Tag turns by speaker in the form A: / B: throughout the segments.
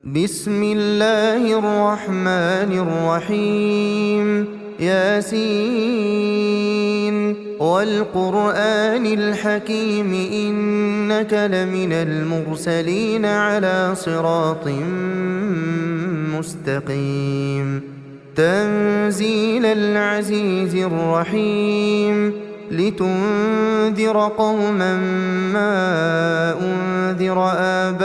A: بسم الله الرحمن الرحيم ياسين والقرآن الحكيم إنك لمن المرسلين على صراط مستقيم تنزيل العزيز الرحيم لتنذر قوما ما أنذر آباؤهم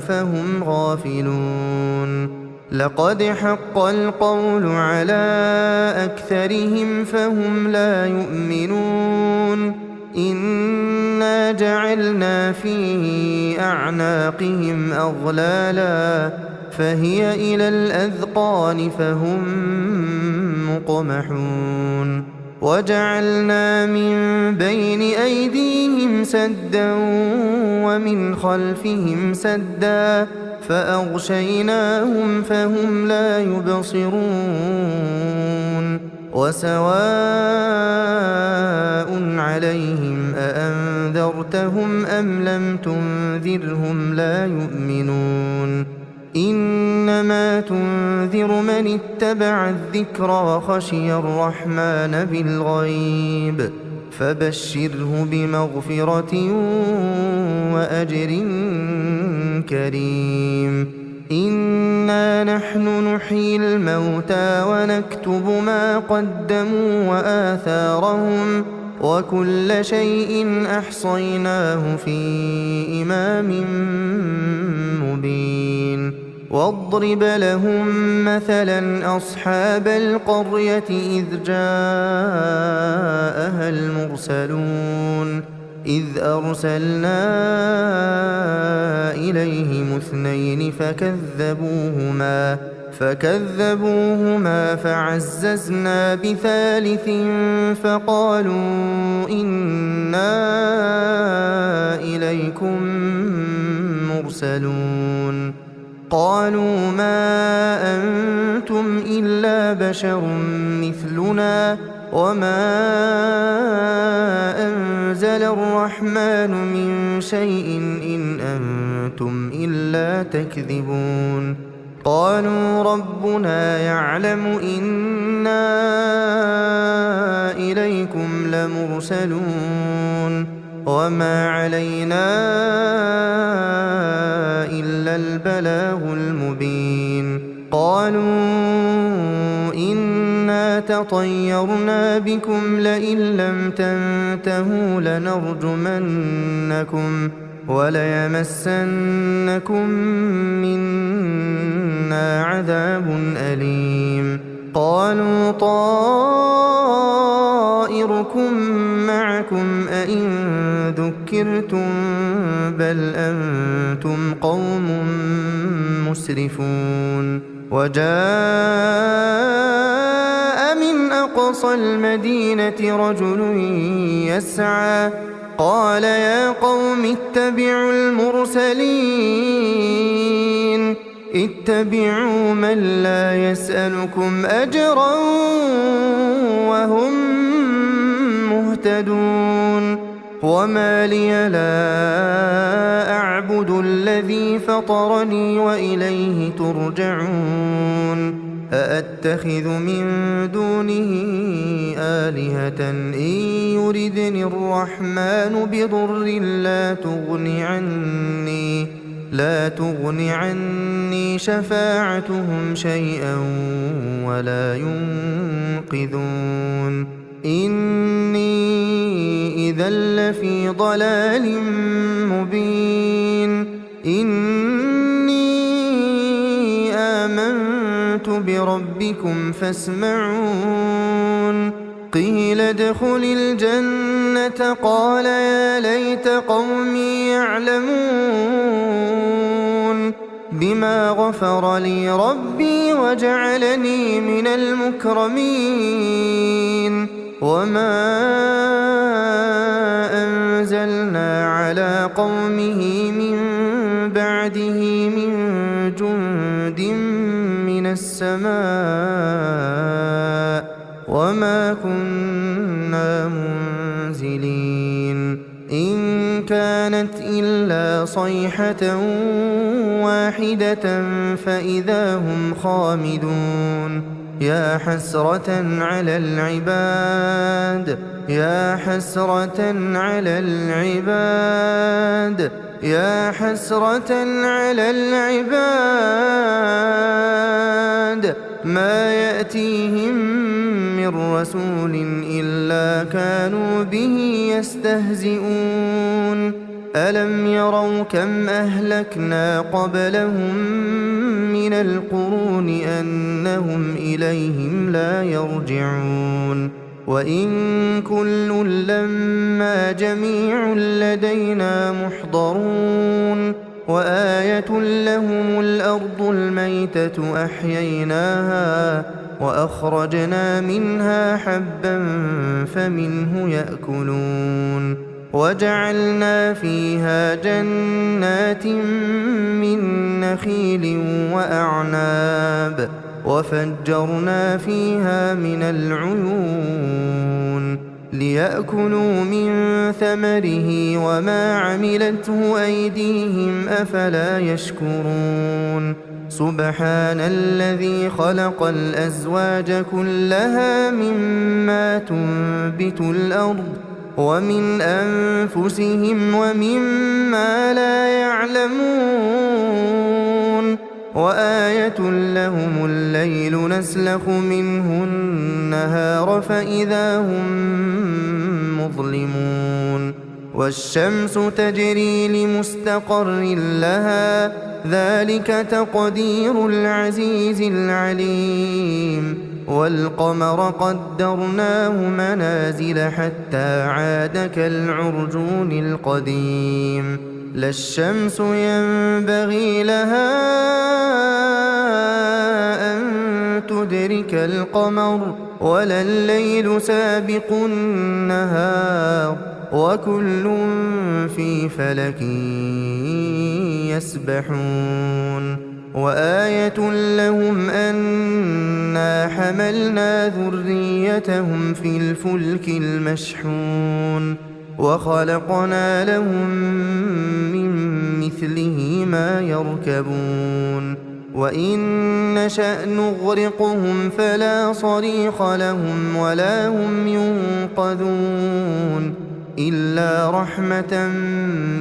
A: فهم غافلون لقد حق القول على أكثرهم فهم لا يؤمنون إنا جعلنا في أعناقهم أغلالا فهي إلى الأذقان فهم مقمحون وجعلنا من بين أيديهم سدا ومن خلفهم سدا فأغشيناهم فهم لا يبصرون وسواء عليهم أأنذرتهم أم لم تنذرهم لا يؤمنون إنما تنذر من اتبع الذكر وخشي الرحمن بالغيب فبشره بمغفرة وأجر كريم إنا نحن نحيي الموتى ونكتب ما قدموا وآثارهم وكل شيء أحصيناه في إمام مبين واضرب لهم مثلا أصحاب القرية إذ جاءها المرسلون إذ أرسلنا إليهم اثنين فكذبوهما فعززنا بثالث فقالوا إنا إليكم مرسلون قالوا ما أنتم إلا بشر مثلنا وما أنزل الرحمن من شيء إن أنتم إلا تكذبون قالوا ربنا يعلم إنا إليكم لمرسلون وما علينا إلا البلاغ المبين قالوا إنا تطيرنا بكم لئن لم تنتهوا لنرجمنكم وليمسنكم منا عذاب أليم قالوا طائركم معكم أئن ذكرتم بل أنتم قوم مسرفون وجاء من أقصى المدينة رجل يسعى قال يا قوم اتبعوا المرسلين اتبعوا من لا يسألكم أجرا وهم مهتدون وما لي لا أعبد الذي فطرني وإليه ترجعون أأتخذ من دونه آلهة إن يردني الرحمن بضر لا تغن عني شفاعتهم شيئا ولا ينقذون إني إذا لفي ضلال مبين إني آمنت بربكم فاسمعون قيل ادخل الجنة قال يا ليت قومي يعلمون بما غفر لي ربي وجعلني من المكرمين وما أنزلنا على قومه من بعده من جند من السماء وما كنا منزلين إن كان كانت إلا صيحة واحدة فإذا هم خامدون يا حسرة على العباد يا حسرة على العباد يا حسرة على العباد ما يأتيهم من رسول إلا كانوا به يستهزئون ألم يروا كم أهلكنا قبلهم من القرون أنهم إليهم لا يرجعون وإن كل لما جميع لدينا محضرون وآية لهم الأرض الميتة أحييناها وأخرجنا منها حبا فمنه يأكلون وجعلنا فيها جنات من نخيل وأعناب وفجرنا فيها من العيون ليأكلوا من ثمره وما عملته أيديهم أفلا يشكرون سبحان الذي خلق الأزواج كلها مما تنبت الأرض ومن أنفسهم ومما لا يعلمون وآية لهم الليل نسلخ منه النهار فإذا هم مظلمون والشمس تجري لمستقر لها ذلك تقدير العزيز العليم والقمر قدرناه منازل حتى عاد كالعرجون القديم لا الشمس ينبغي لها أن تدرك القمر ولا الليل سابق النهار وكل في فلك يسبحون وآية لهم أنا حملنا ذريتهم في الفلك المشحون وخلقنا لهم من مثله ما يركبون وإن نشأ نغرقهم فلا صريخ لهم ولا هم ينقذون إلا رحمة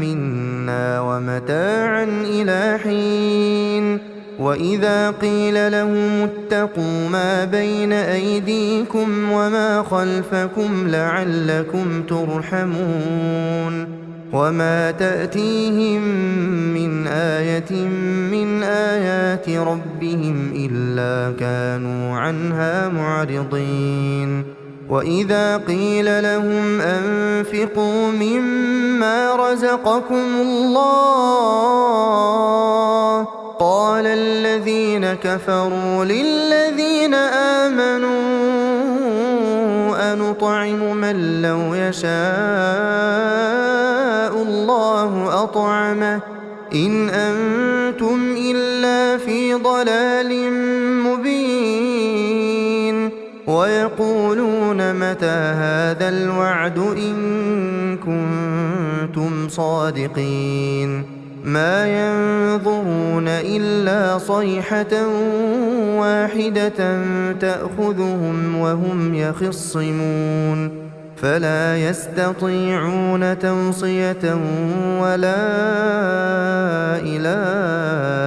A: منا ومتاعا إلى حين وإذا قيل لهم اتقوا ما بين أيديكم وما خلفكم لعلكم ترحمون وما تأتيهم من آية من آيات ربهم إلا كانوا عنها معرضين وإذا قيل لهم أنفقوا مما رزقكم الله قال الذين كفروا للذين آمنوا أنطعم من لو يشاء الله أطعمه إن أنتم إلا في ضلال مبين ويقولون متى هذا الوعد إن كنتم صادقين ما ينظرون إلا صيحة واحدة تأخذهم وهم يخصمون فلا يستطيعون توصية ولا إلى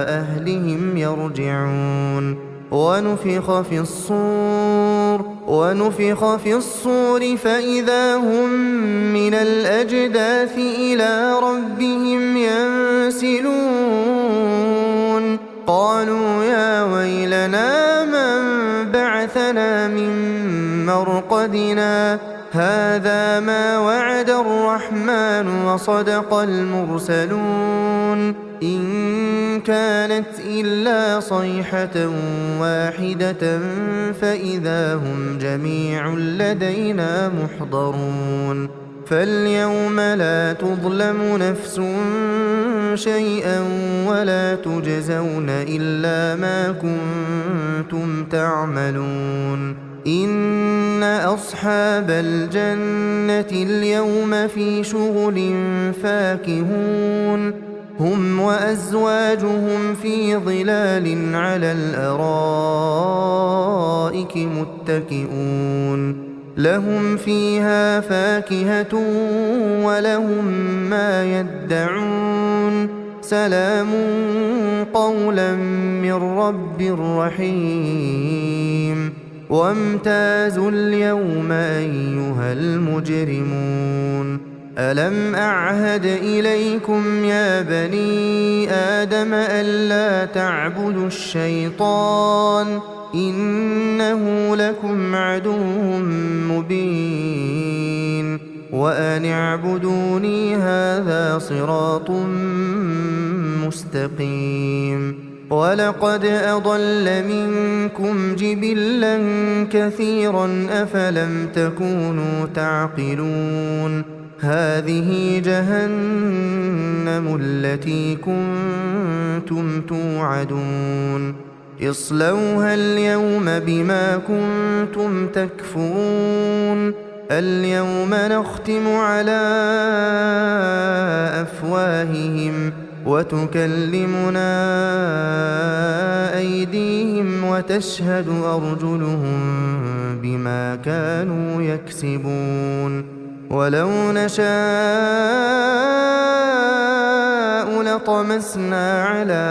A: أهلهم يرجعون ونفخ في الصور فإذا هم من الأجداث إلى ربهم ينسلون قالوا يا ويلنا من بعثنا من مرقدنا هذا ما وعد الرحمن وصدق المرسلون إن كانت إلا صيحة واحدة فإذا هم جميع لدينا محضرون فاليوم لا تظلم نفس شيئا ولا تجزون إلا ما كنتم تعملون إن أصحاب الجنة اليوم في شغل فاكهون هم وأزواجهم في ظلال على الأرائك متكئون لهم فيها فاكهة ولهم ما يدعون سلام قولا من رب رحيم وامتازوا اليوم أيها المجرمون ألم أعهد إليكم يا بني آدم ألا تعبدوا الشيطان إنه لكم عدو مبين وأن اعبدوني هذا صراط مستقيم ولقد أضل منكم جبلا كثيرا أفلم تكونوا تعقلون هذه جهنم التي كنتم توعدون اصلوها اليوم بما كنتم تكفرون اليوم نختم على أفواههم وتكلمنا أيديهم وتشهد أرجلهم بما كانوا يكسبون ولو نشاء لطمسنا على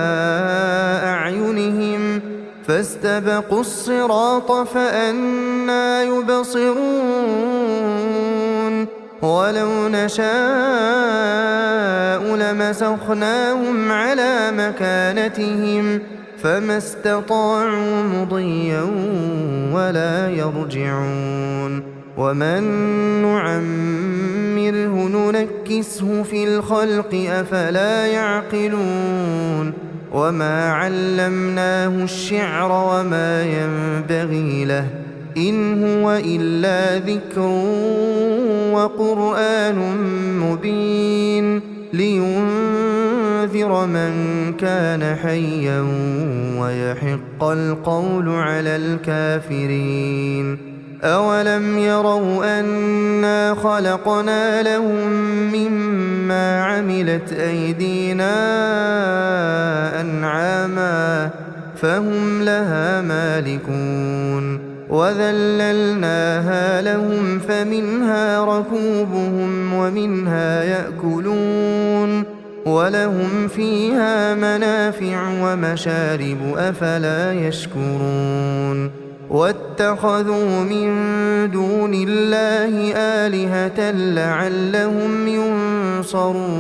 A: أعينهم فاستبقوا الصراط فأنى يبصرون ولو نشاء لمسخناهم على مكانتهم فما استطاعوا مضيا ولا يرجعون ومن نعمره ننكسه في الخلق أفلا يعقلون وما علمناه الشعر وما ينبغي له إن هو إلا ذكر وقرآن مبين لينذر من كان حيا ويحق القول على الكافرين أولم يروا أنا خلقنا لهم مما عملت أيدينا أنعاما فهم لها مالكون وذللناها لهم فمنها ركوبهم ومنها يأكلون ولهم فيها منافع ومشارب أفلا يشكرون واتخذوا من دون الله آلهة لعلهم ينصرون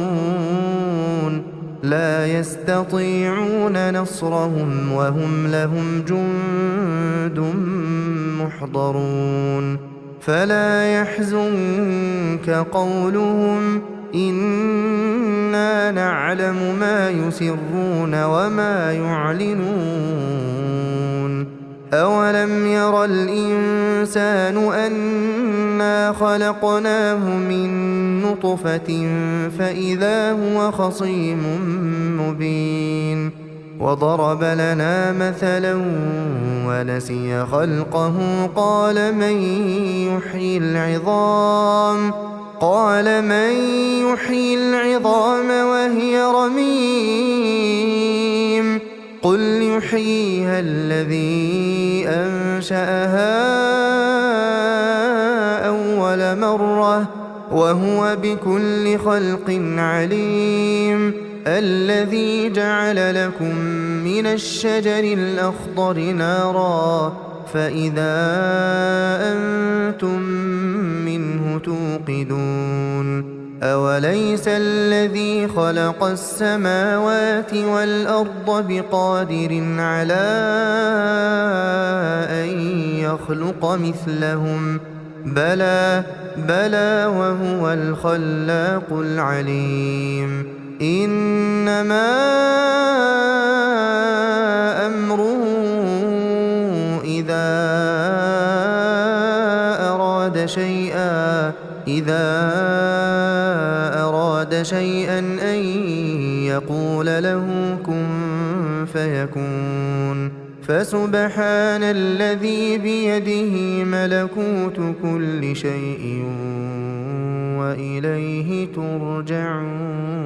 A: لا يستطيعون نصرهم وهم لهم جند محضرون فلا يحزنك قولهم إنا نعلم ما يسرون وما يعلنون أولم ير الإنسان أنا خلقناه من نطفة فإذا هو خصيم مبين وضرب لنا مثلا ونسي خلقه قال من يحيي العظام وهي رميم قل يحييها الذي أنشأها أول مرة وهو بكل خلق عليم الذي جعل لكم من الشجر الأخضر نارا فإذا أنتم منه توقدون أوليس الذي خلق السماوات والأرض بقادر على أن يخلق مثلهم بلى وهو الخلاق العليم إنما أمره إذا أراد شيئا أن يقول له كن فيكون فسبحان الذي بيده ملكوت كل شيء وإليه ترجعون.